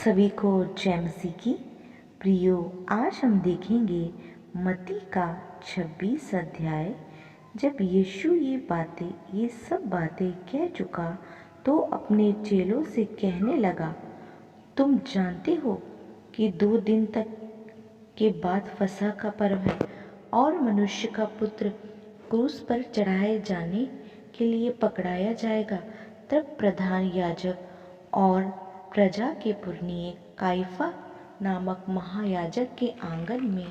सभी को जय मसीह की। प्रियो, आज हम देखेंगे मत्ती का 26 अध्याय। जब यीशु ये सब बातें कह चुका तो अपने चेलों से कहने लगा, तुम जानते हो कि 2 दिन तक के बाद फसह का पर्व है और मनुष्य का पुत्र क्रूस पर चढ़ाए जाने के लिए पकड़ाया जाएगा। तब प्रधान याजक और प्रजा के पुरनिये काइफा नामक महायाजक के आंगन में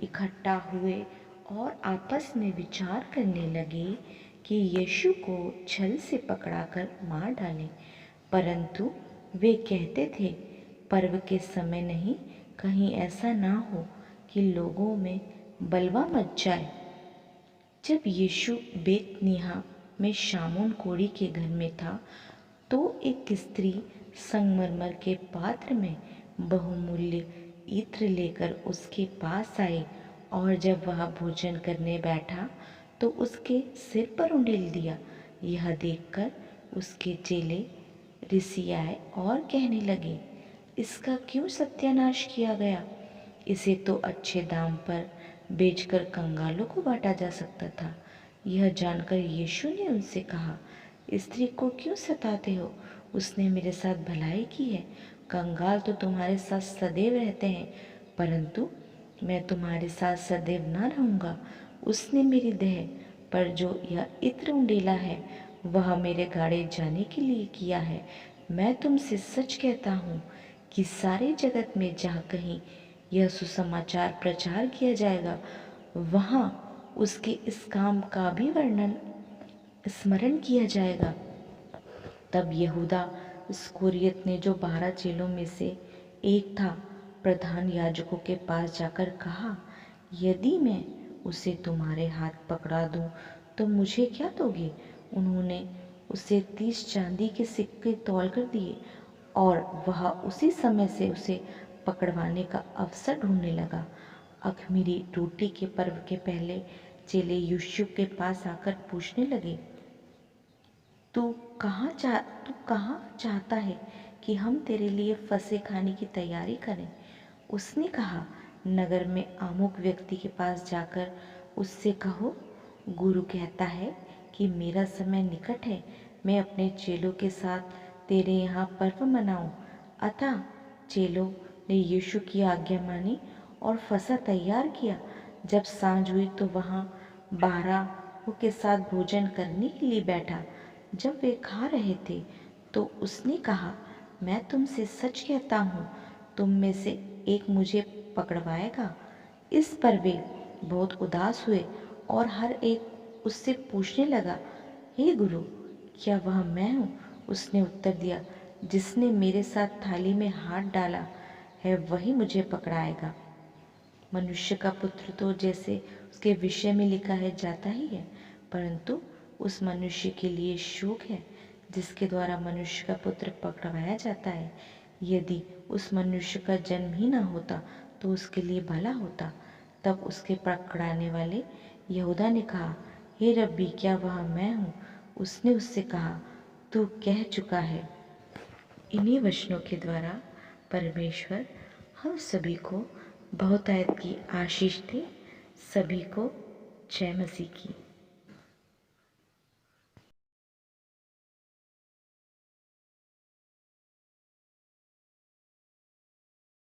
इकट्ठा हुए और आपस में विचार करने लगे कि यीशु को छल से पकड़ाकर मार डालें। परंतु वे कहते थे, पर्व के समय नहीं, कहीं ऐसा ना हो कि लोगों में बलवा मच जाए। जब यीशु बेतनियाह में शामून कोढ़ी के घर में था तो एक स्त्री संगमरमर के पात्र में बहुमूल्य इत्र लेकर उसके पास आई, और जब वह भोजन करने बैठा तो उसके सिर पर उंडेल दिया। यह देखकर उसके चेले रिसियाए और कहने लगे, इसका क्यों सत्यानाश किया गया? इसे तो अच्छे दाम पर बेचकर कंगालों को बांटा जा सकता था। यह जानकर यीशु ने उनसे कहा, स्त्री को क्यों सताते हो? उसने मेरे साथ भलाई की है। कंगाल तो तुम्हारे साथ सदैव रहते हैं, परंतु मैं तुम्हारे साथ सदैव ना रहूँगा। उसने मेरी देह पर जो यह इत्र उंडेला है वह मेरे गाड़े जाने के लिए किया है। मैं तुमसे सच कहता हूँ कि सारे जगत में जहाँ कहीं यह सुसमाचार प्रचार किया जाएगा, वहाँ उसके इस काम का भी वर्णन स्मरण किया जाएगा। तब यहूदा इस्करियोत ने, जो 12 चेलों में से एक था, प्रधान याजकों के पास जाकर कहा, यदि मैं उसे तुम्हारे हाथ पकड़ा दूं तो मुझे क्या दोगे? उन्होंने उसे 30 चांदी के सिक्के तौल कर दिए और वह उसी समय से उसे पकड़वाने का अवसर ढूंढने लगा। अख़मीरी रोटी के पर्व के पहले चेले यीशु के पास आकर पूछने लगे, तू कहाँ चाहता है कि हम तेरे लिए फसह खाने की तैयारी करें? उसने कहा, नगर में अमुक व्यक्ति के पास जाकर उससे कहो, गुरु कहता है कि मेरा समय निकट है, मैं अपने चेलों के साथ तेरे यहाँ पर्व मनाऊं। अतः चेलों ने यीशु की आज्ञा मानी और फसह तैयार किया। जब सांझ हुई तो वहाँ 12 के साथ भोजन करने के लिए बैठा। जब वे खा रहे थे तो उसने कहा, मैं तुमसे सच कहता हूँ, तुम में से एक मुझे पकड़वाएगा। इस पर वे बहुत उदास हुए और हर एक उससे पूछने लगा, हे गुरु, क्या वह मैं हूँ? उसने उत्तर दिया, जिसने मेरे साथ थाली में हाथ डाला है वही मुझे पकड़ाएगा। मनुष्य का पुत्र तो जैसे उसके विषय में लिखा है जाता ही है, परंतु उस मनुष्य के लिए शोक है जिसके द्वारा मनुष्य का पुत्र पकड़वाया जाता है। यदि उस मनुष्य का जन्म ही न होता तो उसके लिए भला होता। तब उसके पकड़ाने वाले यहूदा ने कहा, हे रब्बी, क्या वह मैं हूँ? उसने उससे कहा, तू कह चुका है। इन्हीं वचनों के द्वारा परमेश्वर हम सभी को बहुतायत की आशीष दे। सभी को जय मसीह की।